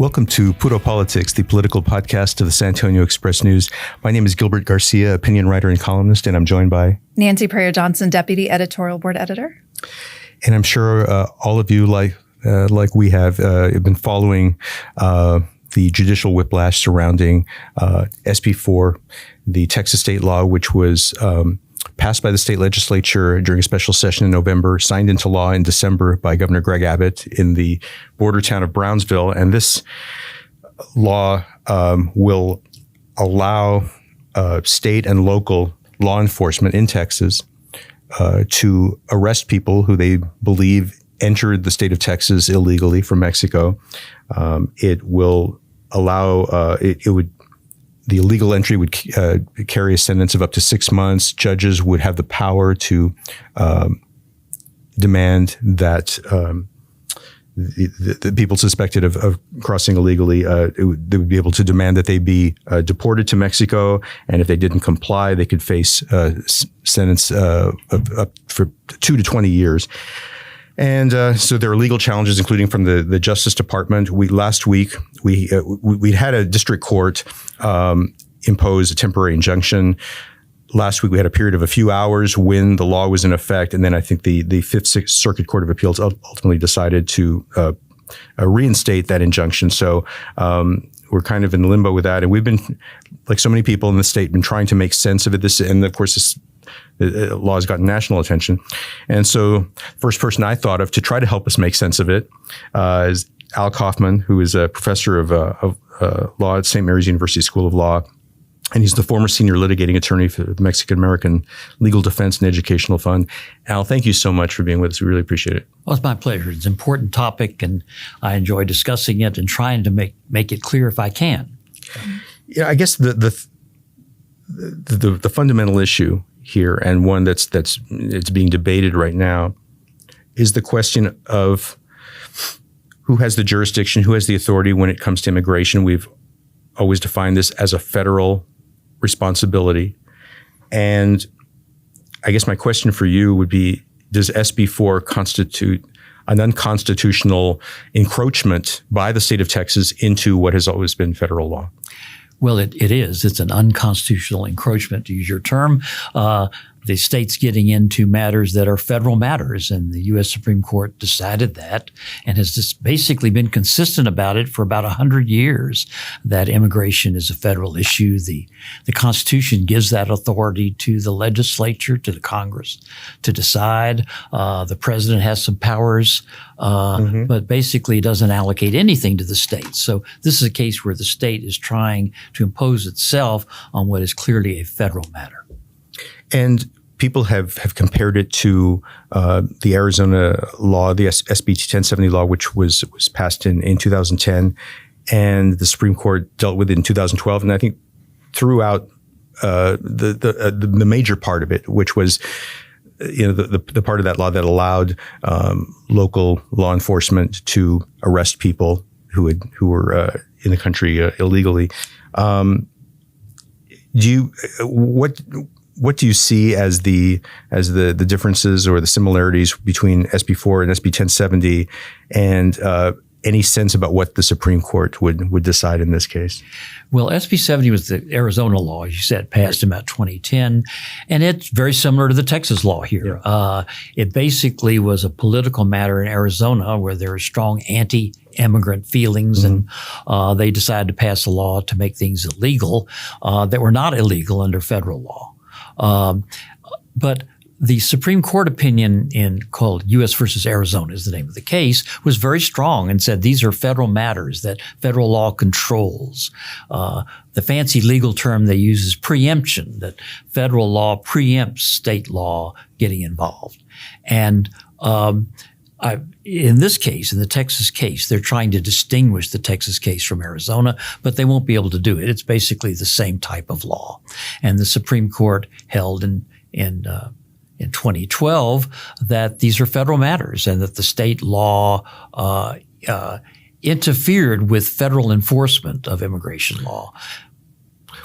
Welcome to Puro Politics, the political podcast of the San Antonio Express News. My name is Gilbert Garcia, opinion writer and columnist, and I'm joined by Nancy Pryor-Johnson, Deputy Editorial Board Editor. And I'm sure all of you, like we have been following the judicial whiplash surrounding SB4, the Texas state law, which was passed by the state legislature during a special session in November, signed into law in December by Governor Greg Abbott in the border town of Brownsville. And this law will allow state and local law enforcement in Texas to arrest people who they believe entered the state of Texas illegally from Mexico. It will allow, the illegal entry would carry a sentence of up to 6 months. Judges would have the power to demand that the people suspected of crossing illegally, they would be able to demand that they be deported to Mexico. And if they didn't comply, they could face a sentence of up for 2 to 20 years. And so there are legal challenges, including from the Justice Department. Last week we had a district court impose a temporary injunction. Last week we had a period of a few hours when the law was in effect, and then I think the Fifth Circuit Court of Appeals ultimately decided to reinstate that injunction. So we're kind of in limbo with that, and we've been, like so many people in the state, been trying to make sense of it. And of course, the law has gotten national attention. And so first person I thought of to try to help us make sense of it is Al Kauffman, who is a professor of law at St. Mary's University School of Law. And he's the former senior litigating attorney for the Mexican-American Legal Defense and Educational Fund. Al, thank you so much for being with us. We really appreciate it. Well, it's my pleasure. It's an important topic, and I enjoy discussing it and trying to make it clear if I can. Yeah, I guess the fundamental issue here, and one it's being debated right now, is the question of who has the jurisdiction, who has the authority when it comes to immigration. We've always defined this as a federal responsibility. And I guess my question for you would be, does SB4 constitute an unconstitutional encroachment by the state of Texas into what has always been federal law? Well, it is. It's an unconstitutional encroachment, to use your term. The state's getting into matters that are federal matters, and the U.S. Supreme Court decided that and has just basically been consistent about it for about 100 years, that immigration is a federal issue. The Constitution gives that authority to the legislature, to the Congress, to decide. The president has some powers, but basically doesn't allocate anything to the states. So this is a case where the state is trying to impose itself on what is clearly a federal matter. And people have compared it to the Arizona law, the SB 1070 law, which was passed in 2010, and the Supreme Court dealt with it in 2012. And I think throughout the major part of it, which was the part of that law that allowed local law enforcement to arrest people who were in the country illegally. What do you see as the differences or the similarities between SB4 and SB 1070, and any sense about what the Supreme Court would decide in this case? Well, SB 70 was the Arizona law, as you said, passed in about 2010, and it's very similar to the Texas law here. Yeah. It basically was a political matter in Arizona where there are strong anti-immigrant feelings, and they decided to pass a law to make things illegal that were not illegal under federal law. But the Supreme Court opinion called U.S. versus Arizona is the name of the case, was very strong and said these are federal matters that federal law controls. The fancy legal term they use is preemption, that federal law preempts state law getting involved. And in this case, in the Texas case, they're trying to distinguish the Texas case from Arizona, but they won't be able to do it. It's basically the same type of law. And the Supreme Court held in 2012 that these are federal matters and that the state law interfered with federal enforcement of immigration law.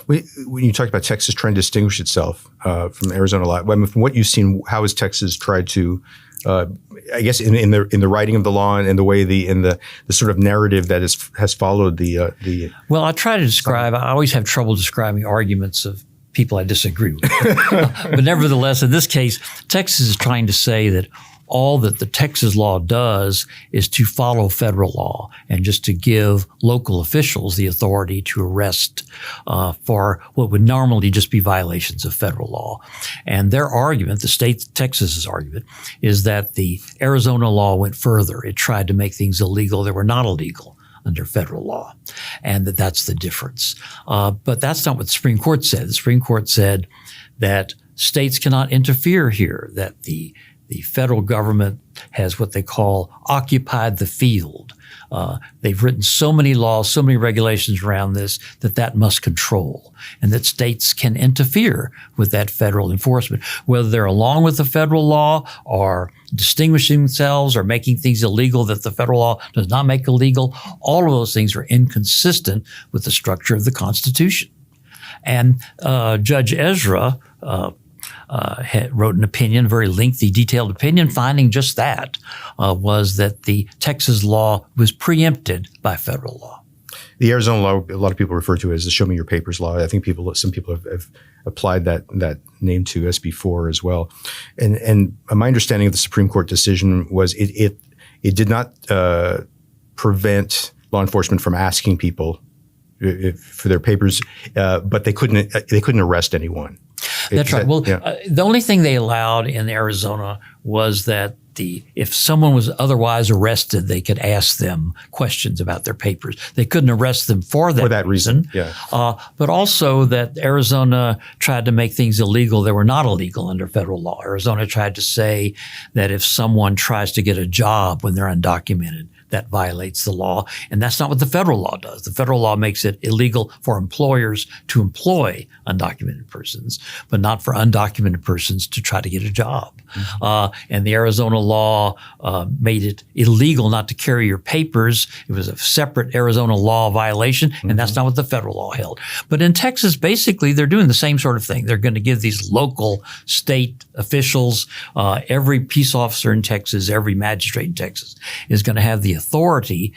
When you talk about Texas trying to distinguish itself from Arizona law, I mean, from what you've seen, how has Texas tried to I guess in the writing of the law and the way the sort of narrative that has followed the. Well, I try to describe. I always have trouble describing arguments of people I disagree with, but nevertheless, in this case, Texas is trying to say that all that the Texas law does is to follow federal law and just to give local officials the authority to arrest for what would normally just be violations of federal law. And their argument, the state Texas's argument, is that the Arizona law went further. It tried to make things illegal that were not illegal under federal law, and that's the difference. But that's not what the Supreme Court said. The Supreme Court said that states cannot interfere here, that the federal government has what they call occupied the field. They've written so many laws, so many regulations around this that must control, and that states can interfere with that federal enforcement, whether they're along with the federal law or distinguishing themselves or making things illegal that the federal law does not make illegal. All of those things are inconsistent with the structure of the Constitution. And Judge Ezra wrote an opinion, a very lengthy, detailed opinion, finding just that, was that the Texas law was preempted by federal law. The Arizona law, a lot of people refer to it as the Show Me Your Papers law. I think some people have applied that name to SB4 as well. And my understanding of the Supreme Court decision was it did not prevent law enforcement from asking people for their papers, but they couldn't arrest anyone. That's right. Well, the only thing they allowed in Arizona was that if someone was otherwise arrested, they could ask them questions about their papers. They couldn't arrest them for that reason. Yeah. But also that Arizona tried to make things illegal that were not illegal under federal law. Arizona tried to say that if someone tries to get a job when they're undocumented, that violates the law. And that's not what the federal law does. The federal law makes it illegal for employers to employ undocumented persons, but not for undocumented persons to try to get a job. Mm-hmm. And the Arizona law made it illegal not to carry your papers. It was a separate Arizona law violation, and that's not what the federal law held. But in Texas, basically, they're doing the same sort of thing. They're going to give these local state officials, every peace officer in Texas, every magistrate in Texas is going to have the authority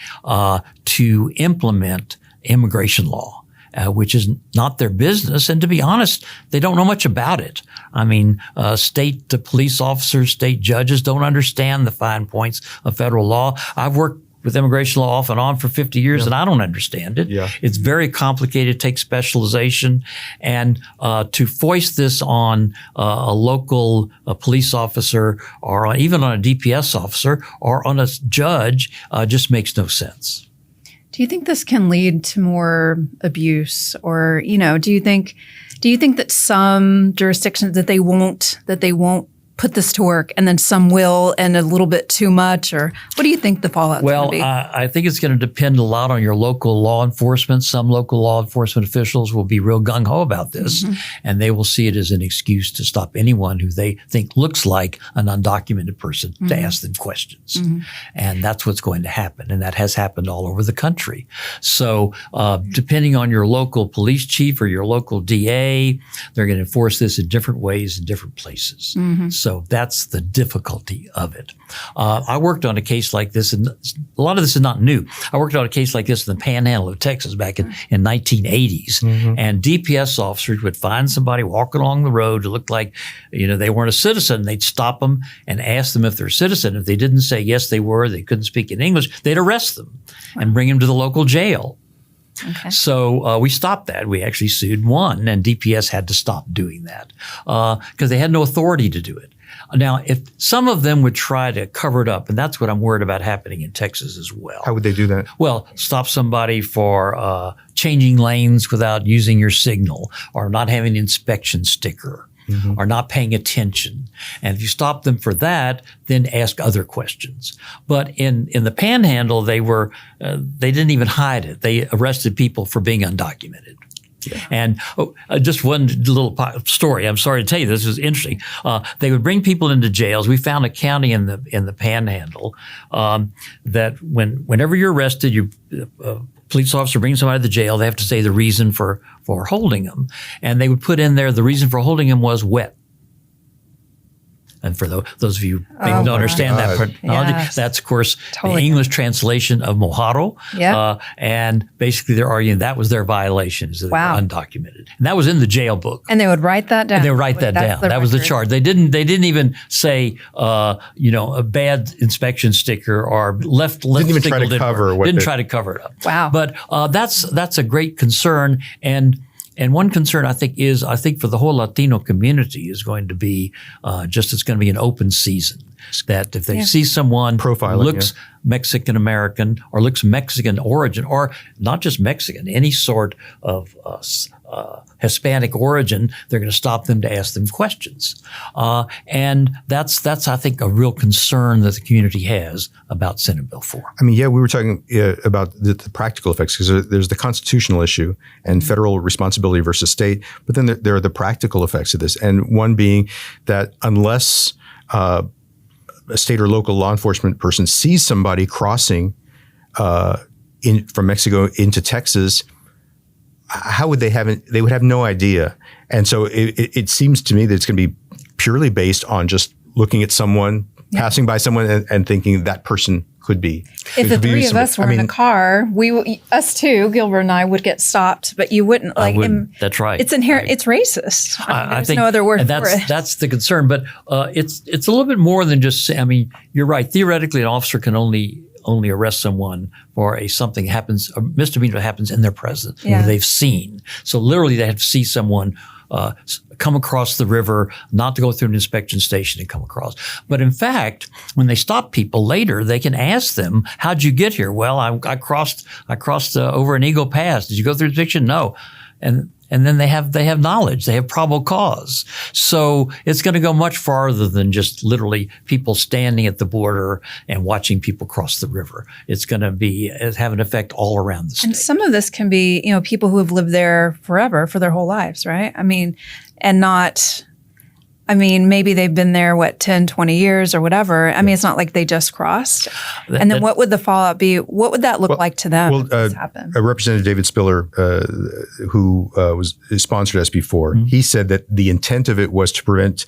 to implement immigration law, which is not their business. And to be honest, they don't know much about it. I mean, state police officers, state judges don't understand the fine points of federal law. I've worked with immigration law off and on for 50 years, and I don't understand it. Yeah. It's very complicated, it takes specialization. And to foist this on a local police officer or even on a DPS officer or on a judge just makes no sense. Do you think this can lead to more abuse, or do you think that some jurisdictions that they won't put this to work, and then some will, and a little bit too much? Or what do you think the fallout's going to be? Well, I think it's going to depend a lot on your local law enforcement. Some local law enforcement officials will be real gung-ho about this, and they will see it as an excuse to stop anyone who they think looks like an undocumented person to ask them questions. And that's what's going to happen, and that has happened all over the country. So depending on your local police chief or your local DA, they're going to enforce this in different ways in different places. So that's the difficulty of it. I worked on a case like this, and a lot of this is not new. I worked on a case like this in the Panhandle of Texas back in 1980s. And DPS officers would find somebody walking along the road who looked like, they weren't a citizen. They'd stop them and ask them if they're a citizen. If they didn't say yes, they were, they couldn't speak in English, they'd arrest them and bring them to the local jail. Okay. So we stopped that. We actually sued one, and DPS had to stop doing that because they had no authority to do it. Now, if some of them would try to cover it up, and that's what I'm worried about happening in Texas as well. How would they do that? Well, stop somebody for changing lanes without using your signal, or not having an inspection sticker, or not paying attention. And if you stop them for that, then ask other questions. But in the Panhandle, they didn't even hide it. They arrested people for being undocumented. Yeah. And just one little story. I'm sorry to tell you, this is interesting. They would bring people into jails. We found a county in the Panhandle that whenever you're arrested, police officer brings somebody to the jail. They have to say the reason for holding them, and they would put in there the reason for holding him was wet. And for those of you maybe don't my understand that God. terminology, Yes. that's, of course, Totally. the English translation of mojado. Yeah. And basically they're arguing that was their violation, is that Wow. they were undocumented. And that was in the jail book. And they would write that down. And they would write that That's down. That was the record. charge. They didn't even say, a bad inspection sticker or left even try to sticker cover what didn't the- try to cover it up. Wow. But that's a great concern. And one concern I think for the whole Latino community is going to be it's going to be an open season. That if they see someone Profiling, who looks Mexican American or looks Mexican origin, or not just Mexican, any sort of Hispanic origin, they're going to stop them to ask them questions. And that's I think a real concern that the community has about Senate Bill 4. I mean, yeah, we were talking about the practical effects, because there's the constitutional issue and federal responsibility versus state, but then there are the practical effects of this. And one being that unless a state or local law enforcement person sees somebody crossing from Mexico into Texas, how would they have it? They would have no idea. And so it seems to me that it's going to be purely based on just looking at someone, passing by someone and thinking that person could be. If the could be three of somebody. us were in a car, us too, Gilbert and I, would get stopped, but you wouldn't. Like, That's right. It's inherent. It's racist. There's no other word and for it. that's the concern. But it's a little bit more than just. I mean, you're right. Theoretically, an officer can only arrest someone for a misdemeanor that happens in their presence, Yeah. where they've seen. So literally, they have to see someone come across the river, not to go through an inspection station and come across. But in fact, when they stop people later, they can ask them, "How'd you get here?" "Well, I crossed over an Eagle Pass." "Did you go through the inspection?" "No." And then they have knowledge. They have probable cause. So it's going to go much farther than just literally people standing at the border and watching people cross the river. It's going to have an effect all around the state. And some of this can be, people who have lived there forever, for their whole lives, right? Maybe they've been there, 10, 20 years or whatever. I mean, it's not like they just crossed. And then what would the fallout be? What would that look like to them if this happened? Representative David Spiller, who sponsored SB4, he said that the intent of it was to prevent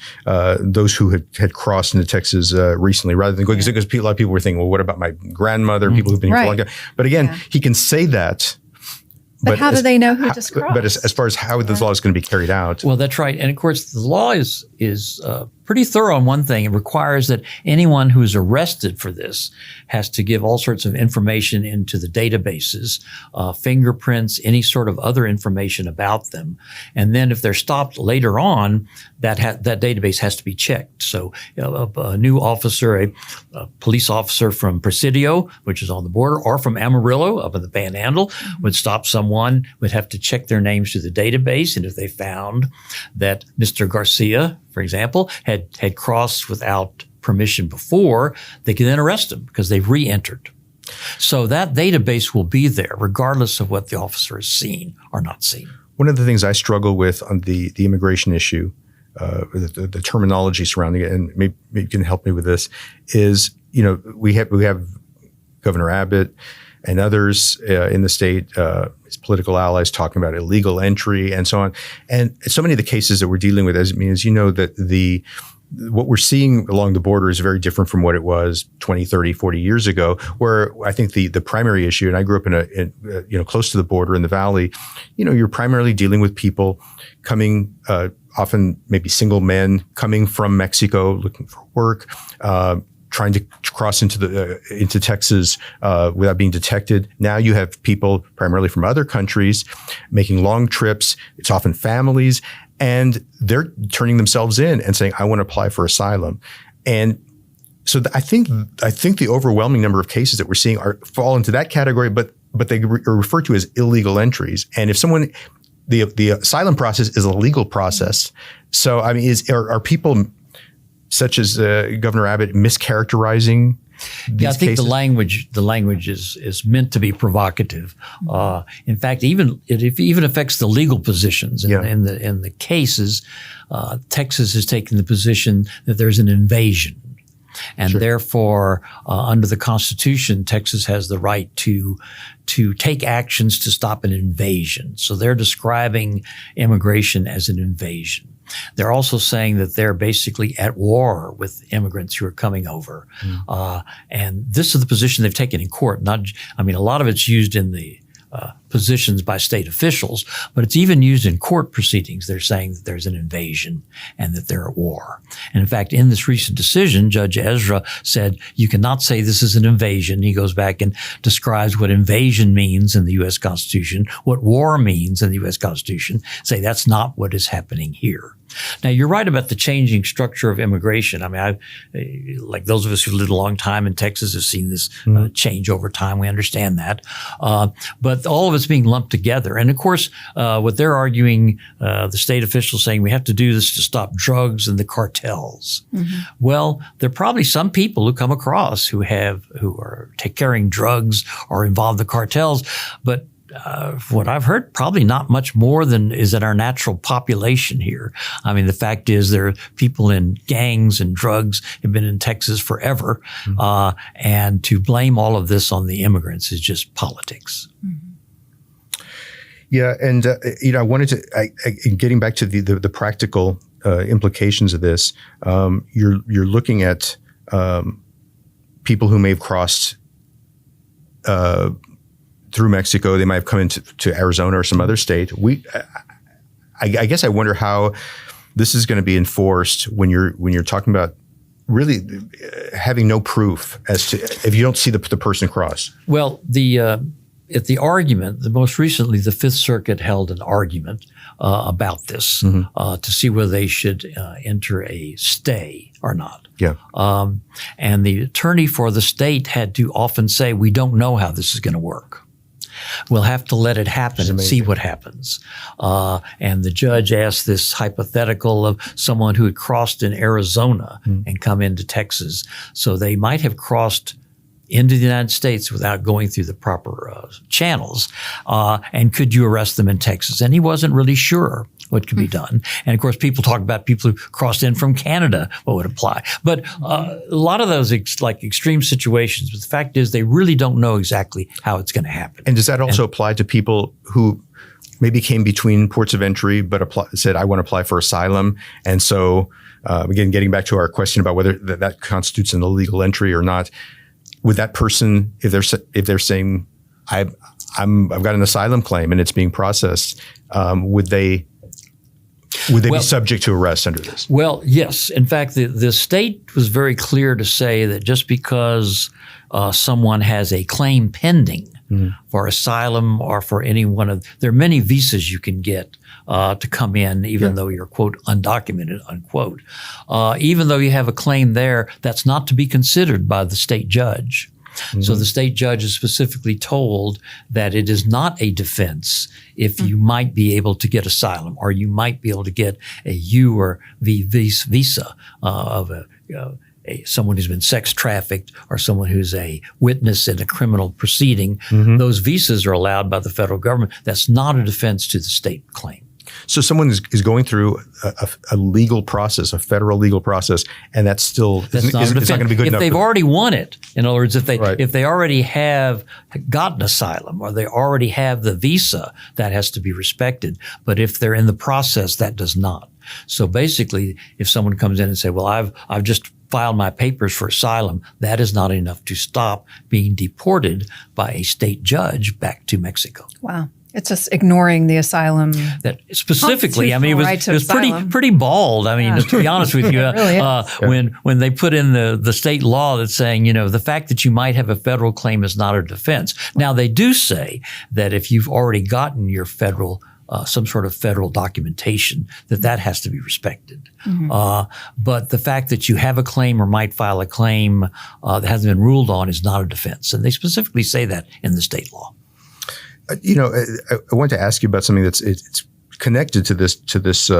those who had crossed into Texas recently, rather than going, because a lot of people were thinking, well, what about my grandmother, people who've been here for a long time? But again, he can say that. But how do they know who just crossed? But as far as how this law is going to be carried out. Well, that's right. And of course, the law is pretty thorough on one thing. It requires that anyone who is arrested for this has to give all sorts of information into the databases, fingerprints, any sort of other information about them. And then if they're stopped later on, that database has to be checked. So a new officer, a police officer from Presidio, which is on the border, or from Amarillo up in the Panhandle, would stop someone, would have to check their names through the database. And if they found that Mr. Garcia, for example, had crossed without permission before, they could then arrest him because they've re-entered. So that database will be there regardless of what the officer has seen or not seen. One of the things I struggle with on the immigration issue, the terminology surrounding it, and maybe you can help me with this, is, we have Governor Abbott and others in the state, his political allies, talking about illegal entry and so on. And so many of the as that we're dealing with, as that what we're seeing along the border is very different from what it was 20, 30, 40 years ago, where I think the primary issue, and I grew up in close to the border in the Valley, you're primarily dealing with people coming, often maybe single men coming from Mexico looking for work, trying to cross into Texas without being detected. Now you have people primarily from other countries making long trips. It's often families, and they're turning themselves in and saying, "I want to apply for asylum." And so I think the overwhelming number of cases that we're seeing fall into that category, but they are referred to as illegal entries. And if the asylum process is a legal process. So I mean, are people such as Governor Abbott mischaracterizing these I think cases? the language is meant to be provocative. In fact, it even affects the legal positions in the cases. Texas has taken the position that there's an invasion. and therefore, under the Constitution, Texas has the right to take actions to stop an invasion. So they're describing immigration as an invasion. They're also saying that they're basically at war with immigrants who are coming over. And this is the position they've taken in court. A lot of it's used in the positions by state officials, but it's even used in court proceedings. They're saying that there's an invasion and that they're at war. And in fact, in this recent decision, Judge Ezra said, you cannot say this is an invasion. He goes back and describes what invasion means in the U.S. Constitution, what war means in the U.S. Constitution, say that's not what is happening here. Now, you're right about the changing structure of immigration. I mean, like those of us who lived a long time in Texas have seen this change over time. We understand that. But all of it's being lumped together. And of course, what they're arguing, the state officials saying we have to do this to stop drugs and the cartels. Well, there are probably some people who come across who are carrying drugs or involved in the cartels, but what I've heard, probably not much more than is in our natural population here. I mean, the fact is there are people in gangs and drugs have been in Texas forever. And to blame all of this on the immigrants is just politics. Yeah. And, I wanted to, getting back to the practical implications of this, you're looking at people who may have crossed through Mexico. They might have come into Arizona or some other state. I guess I wonder how this is going to be enforced when you're talking about really having no proof as to if you don't see the person cross. Well, at the argument, most recently, the Fifth Circuit held an argument about this to see whether they should enter a stay or not. Yeah. And the attorney for the state had to often say, we don't know how this is going to work. We'll have to let it happen and see what happens. And the judge asked this hypothetical of someone who had crossed in Arizona and come into Texas. So they might have crossed into the United States without going through the proper channels. And could you arrest them in Texas? And he wasn't really sure what could be done. And of course, people talk about people who crossed in from Canada, what would apply. But a lot of those extreme situations, but the fact is they really don't know exactly how it's going to happen. And does that also apply to people who maybe came between ports of entry but said, I want to apply for asylum? And so, again, getting back to our question about whether that constitutes an illegal entry or not, would that person, if they're saying, I've got an asylum claim and it's being processed, would they be subject to arrest under this? Well, yes. In fact, the state was very clear to say that just because someone has a claim pending for asylum or for any one of – there are many visas you can get to come in even though you're, quote, undocumented, unquote. Even though you have a claim there, that's not to be considered by the state judge. So the state judge is specifically told that it is not a defense if you might be able to get asylum or you might be able to get a U or V visa of someone who's been sex trafficked or someone who's a witness in a criminal proceeding. Those visas are allowed by the federal government. That's not a defense to the state claim. So someone is going through a legal process, a federal legal process, and that's not going to be good enough. If they've already won it, in other words, if they already have gotten asylum or they already have the visa, that has to be respected. But if they're in the process, that does not. So basically, if someone comes in and say, well, I've just filed my papers for asylum, that is not enough to stop being deported by a state judge back to Mexico. Wow. It's just ignoring the asylum. That specifically, I mean, it was pretty bald. I mean, to be honest with you, really when they put in the state law that's saying, the fact that you might have a federal claim is not a defense. Now, they do say that if you've already gotten your federal some sort of federal documentation, that has to be respected. But the fact that you have a claim or might file a claim that hasn't been ruled on is not a defense. And they specifically say that in the state law. I want to ask you about something it's connected to this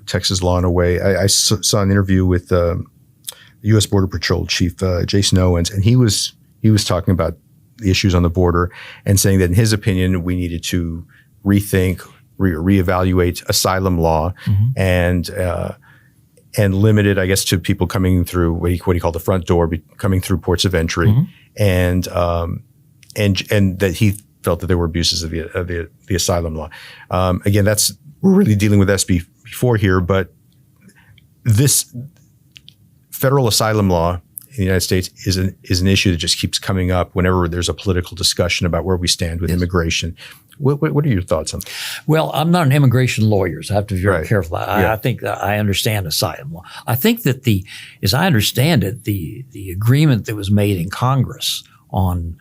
Texas law in a way. I saw an interview with U.S. Border Patrol Chief Jason Owens, and he was talking about the issues on the border and saying that in his opinion we needed to rethink, reevaluate asylum law, and and limited, I guess, to people coming through what do you call the front door, coming through ports of entry, and that he felt that there were abuses of the asylum law. Again, we're really dealing with SB4 here, but this federal asylum law in the United States is an issue that just keeps coming up whenever there's a political discussion about where we stand with immigration. What are your thoughts on that? Well, I'm not an immigration lawyer, so I have to be very careful. I think that I understand asylum law. I think that as I understand it, the agreement that was made in Congress on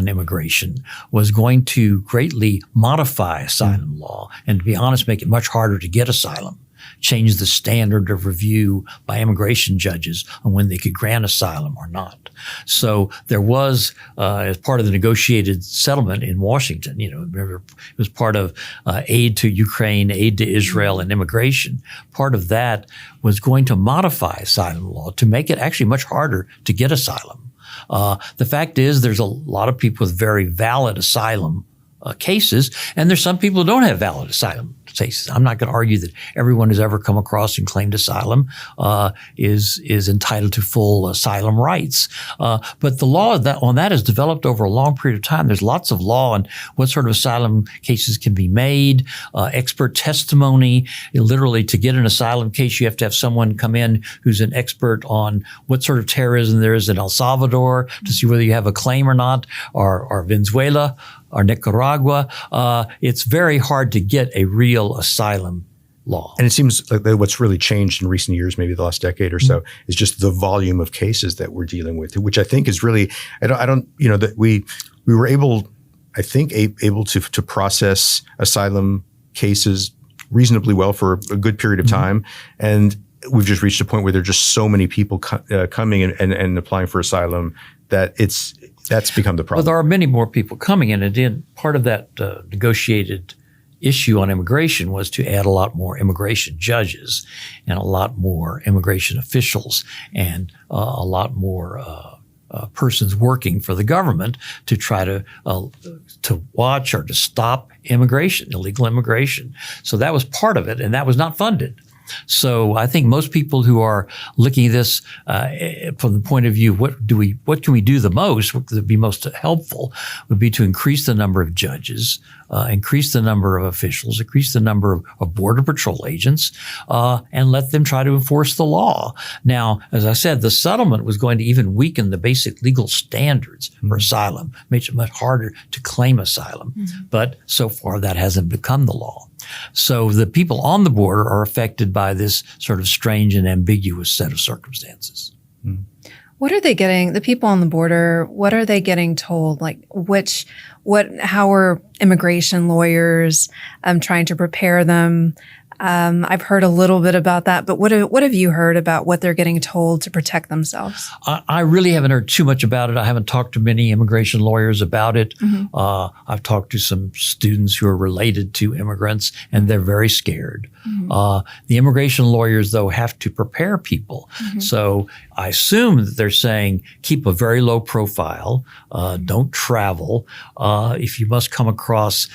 immigration was going to greatly modify asylum law and, to be honest, make it much harder to get asylum. Change the standard of review by immigration judges on when they could grant asylum or not. So there was, as part of the negotiated settlement in Washington, remember, it was part of aid to Ukraine, aid to Israel, and immigration. Part of that was going to modify asylum law to make it actually much harder to get asylum. The fact is there's a lot of people with very valid asylum cases, and there's some people who don't have valid asylum cases. I'm not going to argue that everyone who's ever come across and claimed asylum is entitled to full asylum rights. But the law on that has developed over a long period of time. There's lots of law on what sort of asylum cases can be made, expert testimony. Literally, to get an asylum case, you have to have someone come in who's an expert on what sort of terrorism there is in El Salvador to see whether you have a claim or not, or Venezuela, or Nicaragua. It's very hard to get a real asylum law. And it seems like what's really changed in recent years, maybe the last decade or so, is just the volume of cases that we're dealing with, which I think is really, that we were able to process asylm cases reasonably well for a good period of time. And we've just reached a point where there are just so many people coming and applying for asylum that that's become the problem. Well, there are many more people coming in, and part of that negotiated issue on immigration was to add a lot more immigration judges and a lot more immigration officials and a lot more persons working for the government to try to watch or to stop immigration, illegal immigration. So that was part of it, and that was not funded. So I think most people who are looking at this from the point of view, what can we do the most, what would be most helpful, would be to increase the number of judges, increase the number of officials, increase the number of Border Patrol agents, and let them try to enforce the law. Now, as I said, the settlement was going to even weaken the basic legal standards for asylum, makes it much harder to claim asylum. But so far, that hasn't become the law. So the people on the border are affected by this sort of strange and ambiguous set of circumstances. What are they getting, the people on the border, what are they getting told? Like how are immigration lawyers trying to prepare them? I've heard a little bit about that, but what have you heard about what they're getting told to protect themselves? I really haven't heard too much about it. I haven't talked to many immigration lawyers about it. I've talked to some students who are related to immigrants, and they're very scared. The immigration lawyers, though, have to prepare people. So I assume that they're saying keep a very low profile, don't travel. If you must come across,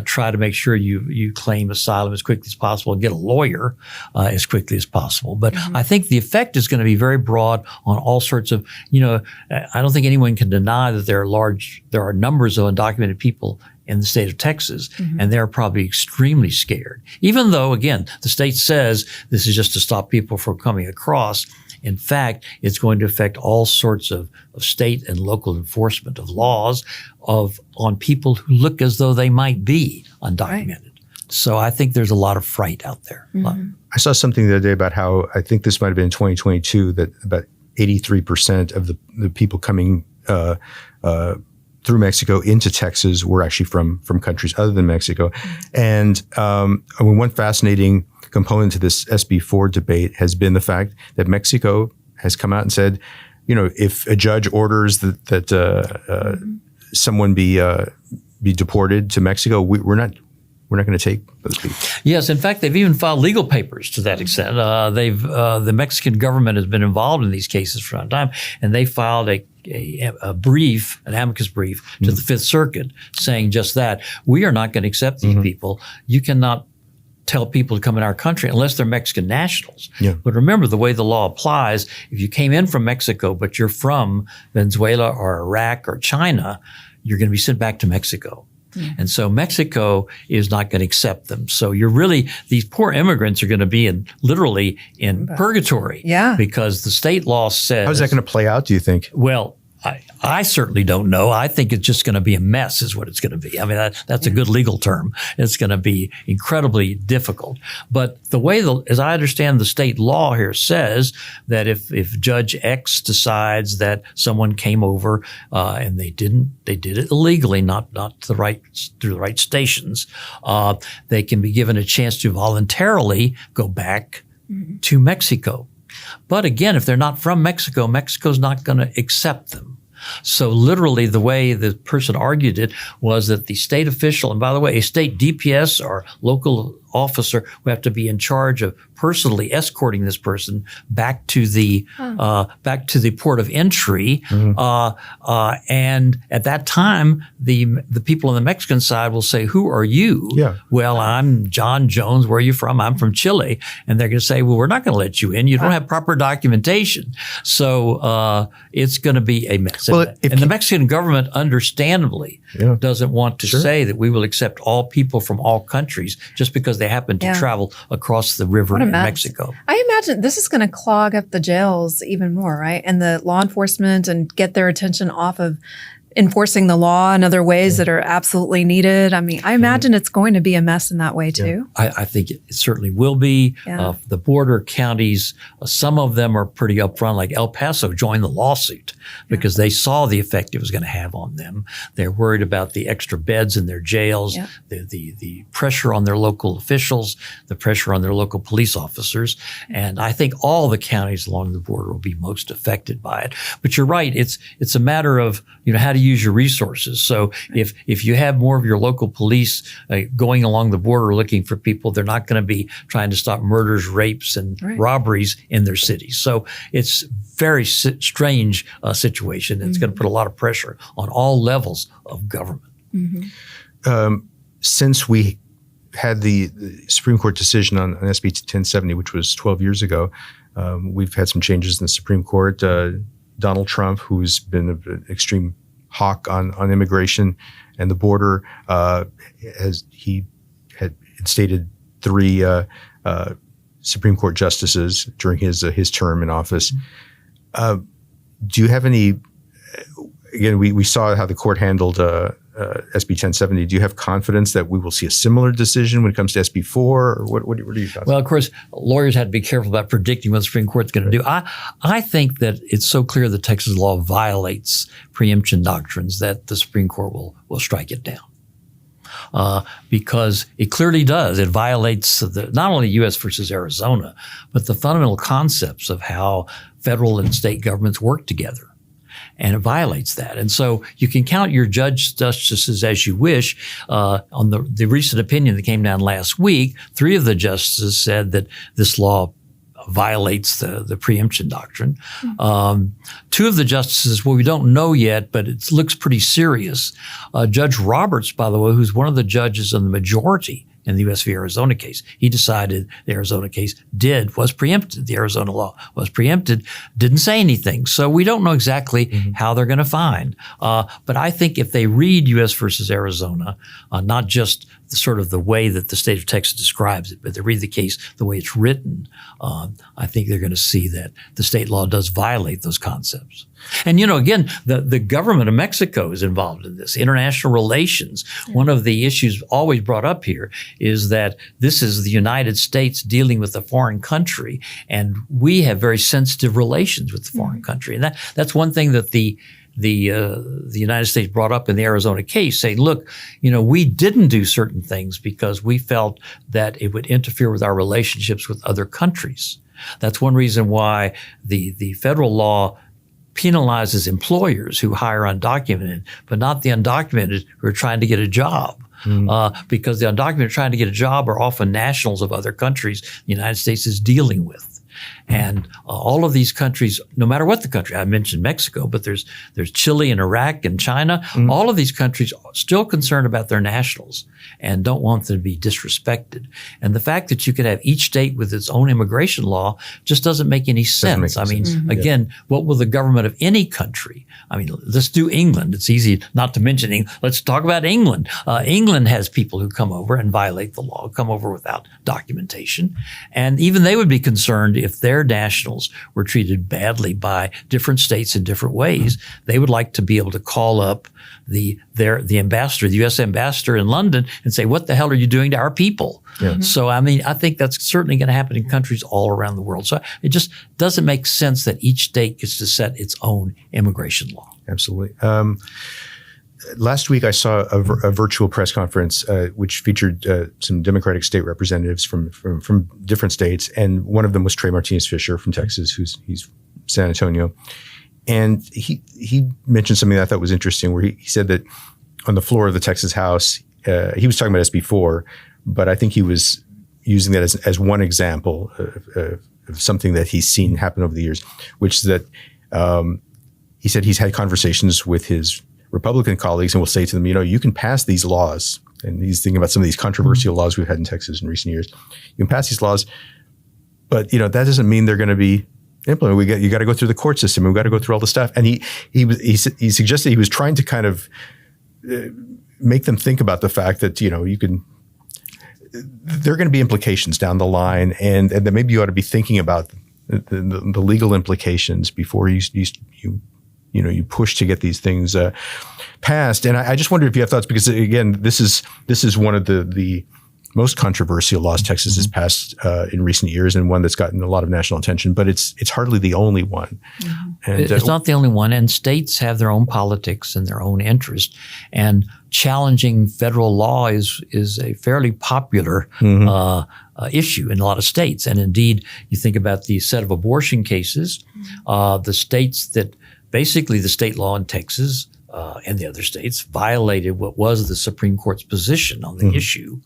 try to make sure you claim asylum as quickly as possible and get a lawyer as quickly as possible. But I think the effect is going to be very broad on all sorts of, I don't think anyone can deny that there are numbers of undocumented people in the state of Texas, and they're probably extremely scared. Even though, again, the state says this is just to stop people from coming across, in fact, it's going to affect all sorts of state and local enforcement of laws on people who look as though they might be undocumented. Right. So I think there's a lot of fright out there. I saw something the other day about how, I think this might have been in 2022, that about 83% of the people coming through Mexico into Texas were actually from countries other than Mexico. And one fascinating component to this SB4 debate has been the fact that Mexico has come out and said, if a judge orders that someone be deported to Mexico, we're not going to take those people. Yes, in fact, they've even filed legal papers to that extent. The Mexican government has been involved in these cases for some time, and they filed a brief, an amicus brief to the Fifth Circuit saying just that. We are not going to accept these people. You cannot tell people to come in our country unless they're Mexican nationals. Yeah. But remember, the way the law applies, if you came in from Mexico, but you're from Venezuela or Iraq or China, you're going to be sent back to Mexico. And so Mexico is not going to accept them. So these poor immigrants are going to be literally in purgatory. Yeah. Because the state law says. How's that going to play out, do you think? Well, I certainly don't know. I think it's just going to be a mess is what it's going to be. I mean, that's a good legal term. It's going to be incredibly difficult. But the way, as I understand the state law here says that if Judge X decides that someone came over and they did it illegally, not through the right stations, they can be given a chance to voluntarily go back to Mexico. But again, if they're not from Mexico, Mexico's not going to accept them. So literally the way the person argued it was that the state official, and by the way, a state DPS or local officer who have to be in charge of personally escorting this person back to the port of entry. And at that time, the people on the Mexican side will say, "Who are you?" Yeah. Well, I'm John Jones. Where are you from? I'm from Chile. And they're going to say, "Well, we're not going to let you in. You don't have proper documentation." So it's going to be a mess. Well, and the Mexican government, understandably, doesn't want to say that we will accept all people from all countries just because they happen to travel across the river in Mexico. I imagine this is going to clog up the jails even more, right? And the law enforcement and get their attention off of enforcing the law in other ways that are absolutely needed. I mean, I imagine it's going to be a mess in that way too. I think it certainly will be. The border counties, some of them are pretty upfront, like El Paso joined the lawsuit because they saw the effect it was going to have on them. They're worried about the extra beds in their jails, the pressure on their local officials, the pressure on their local police officers. And I think all the counties along the border will be most affected by it. But you're right. It's a matter of, how do you use your resources? So if you have more of your local police going along the border looking for people, they're not going to be trying to stop murders, rapes, and robberies in their cities. So it's very strange situation. It's going to put a lot of pressure on all levels of government. Since we had the Supreme Court decision on SB 1070, which was 12 years ago, we've had some changes in the Supreme Court. Donald Trump, who's been an extreme hawk on immigration and the border, he had instated 3 Supreme Court justices during his term in office. Do you have any? Again, we saw how the court handled SB 1070. Do you have confidence that we will see a similar decision when it comes to SB4? Or what are your thoughts? Well, of course, lawyers have to be careful about predicting what the Supreme Court's going to do. I think that it's so clear that Texas law violates preemption doctrines that the Supreme Court will strike it down. Because it clearly does. It violates not only U.S. versus Arizona, but the fundamental concepts of how federal and state governments work together. And it violates that. And so you can count your justices as you wish. On the recent opinion that came down last week, 3 of the justices said that this law violates the preemption doctrine. 2 of the justices, well, we don't know yet, but it looks pretty serious. Judge Roberts, by the way, who's one of the judges in the majority in the U.S. v. Arizona case, he decided the Arizona case was preempted. The Arizona law was preempted, didn't say anything. So we don't know exactly how they're going to find. But I think if they read U.S. versus Arizona, not just sort of the way that the state of Texas describes it, but they read the case the way it's written, I think they're going to see that the state law does violate those concepts. And, again, the government of Mexico is involved in this, international relations. One of the issues always brought up here is that this is the United States dealing with a foreign country, and we have very sensitive relations with the foreign country. And that's one thing that the United States brought up in the Arizona case, saying, look, we didn't do certain things because we felt that it would interfere with our relationships with other countries. That's one reason why the federal law penalizes employers who hire undocumented, but not the undocumented who are trying to get a job. Because the undocumented trying to get a job are often nationals of other countries the United States is dealing with. And all of these countries, no matter what the country, I mentioned Mexico, but there's Chile and Iraq and China. All of these countries are still concerned about their nationals and don't want them to be disrespected. And the fact that you could have each state with its own immigration law just doesn't make any sense. Again, what will the government of any country? I mean, let's do England. It's easy not to mention England. Let's talk about England. England has people who come over and violate the law, come over without documentation. And even they would be concerned if their nationals were treated badly by different states in different ways. They would like to be able to call up the ambassador, the U.S. ambassador in London, and say, what the hell are you doing to our people? So, I mean, I think that's certainly going to happen in countries all around the world. So it just doesn't make sense that each state gets to set its own immigration law. Absolutely. Last week, I saw a virtual press conference which featured some Democratic state representatives from different states, and one of them was Trey Martinez-Fisher from Texas, he's San Antonio, and he mentioned something that I thought was interesting, where he said that on the floor of the Texas House, he was talking about SB4, but I think he was using that as one example of something that he's seen happen over the years, which is that he said he's had conversations with his Republican colleagues and will say to them, you can pass these laws. And he's thinking about some of these controversial laws we've had in Texas in recent years. You can pass these laws, but that doesn't mean they're going to be implemented. You got to go through the court system. We've got to go through all the stuff. And he suggested he was trying to kind of make them think about the fact that there are going to be implications down the line, and that maybe you ought to be thinking about the legal implications before you push to get these things passed. And I just wonder if you have thoughts, because again, this is one of the most controversial laws Texas has passed in recent years, and one that's gotten a lot of national attention. But it's hardly the only one. And, it's not the only one, and states have their own politics and their own interest. And challenging federal law is a fairly popular issue in a lot of states. And indeed, you think about the set of abortion cases, the states that basically the state law in Texas and the other states violated what was the Supreme Court's position on the issue.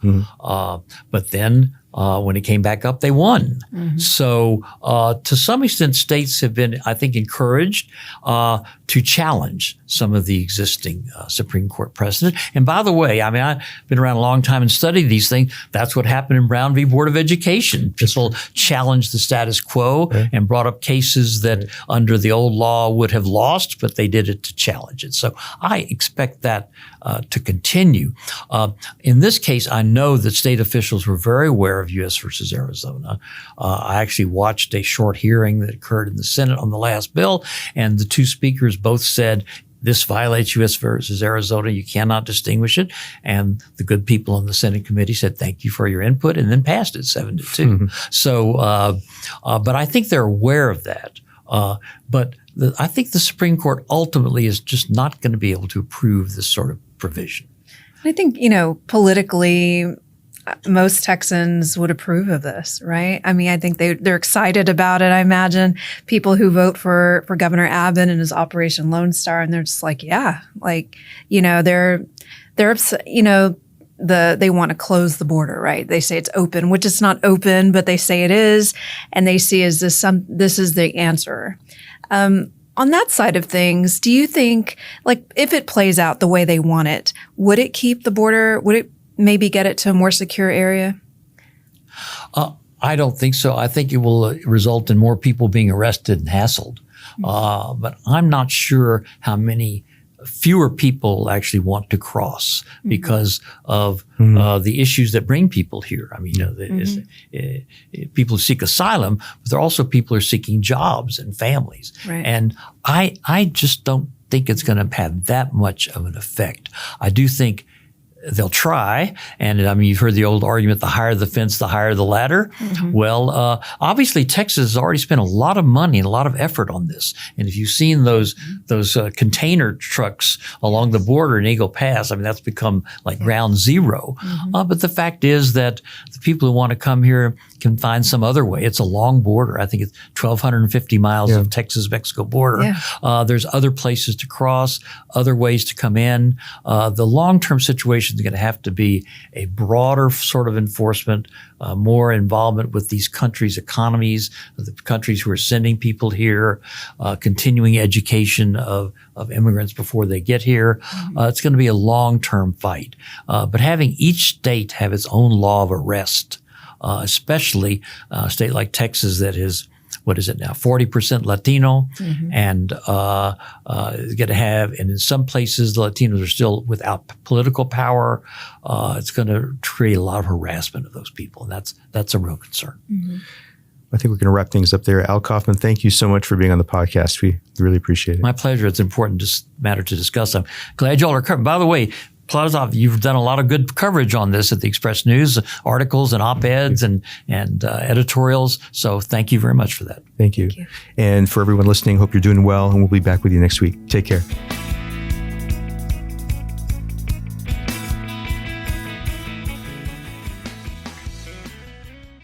But then when it came back up, they won. So to some extent, states have been, I think, encouraged to challenge some of the existing Supreme Court precedent. And by the way, I mean, I've been around a long time and studied these things. That's what happened in Brown v. Board of Education. People challenged the status quo and brought up cases that under the old law would have lost, but they did it to challenge it. So I expect that to continue. In this case, I know that state officials were very aware of U.S. versus Arizona. I actually watched a short hearing that occurred in the Senate on the last bill, and the two speakers both said, this violates U.S. versus Arizona. You cannot distinguish it. And the good people on the Senate committee said, thank you for your input, and then passed it 7-2. So, but I think they're aware of that. But I think the Supreme Court ultimately is just not going to be able to approve this sort of provision. I think, politically, most Texans would approve of this, right? I mean, I think they're excited about it. I imagine people who vote for Governor Abbott and his Operation Lone Star, and they're just like, yeah, like, they're upset, they want to close the border, right? They say it's open, which is not open, but they say it is, and they see this is the answer. On that side of things, do you think, like, if it plays out the way they want it, would it keep the border? Would it maybe get it to a more secure area? I don't think so. I think it will result in more people being arrested and hassled. But I'm not sure how many fewer people actually want to cross because of the issues that bring people here. I mean, people who seek asylum, but there are also people who are seeking jobs and families. Right. And I just don't think it's going to have that much of an effect. I do think they'll try. And I mean, you've heard the old argument, the higher the fence, the higher the ladder. Well, obviously Texas has already spent a lot of money and a lot of effort on this. And if you've seen those container trucks along the border in Eagle Pass, I mean, that's become like ground zero. But the fact is that the people who want to come here can find some other way. It's a long border. I think it's 1,250 miles of Texas-Mexico border. There's other places to cross, other ways to come in. The long-term situation administration is going to have to be a broader sort of enforcement, more involvement with these countries' economies, the countries who are sending people here, continuing education of immigrants before they get here. It's going to be a long-term fight. But having each state have its own law of arrest, especially a state like Texas that is, what is it now, 40% Latino, and going to have, and in some places the Latinos are still without political power. It's going to create a lot of harassment of those people, and that's a real concern. I think we're going to wrap things up there. Al Kauffman, thank you so much for being on the podcast. We really appreciate it. My pleasure. It's an important matter to discuss. I'm glad y'all are covering. By the way, Plazov, you've done a lot of good coverage on this at the Express News, articles and op-eds and editorials. So thank you very much for that. Thank you. And for everyone listening, hope you're doing well, and we'll be back with you next week. Take care.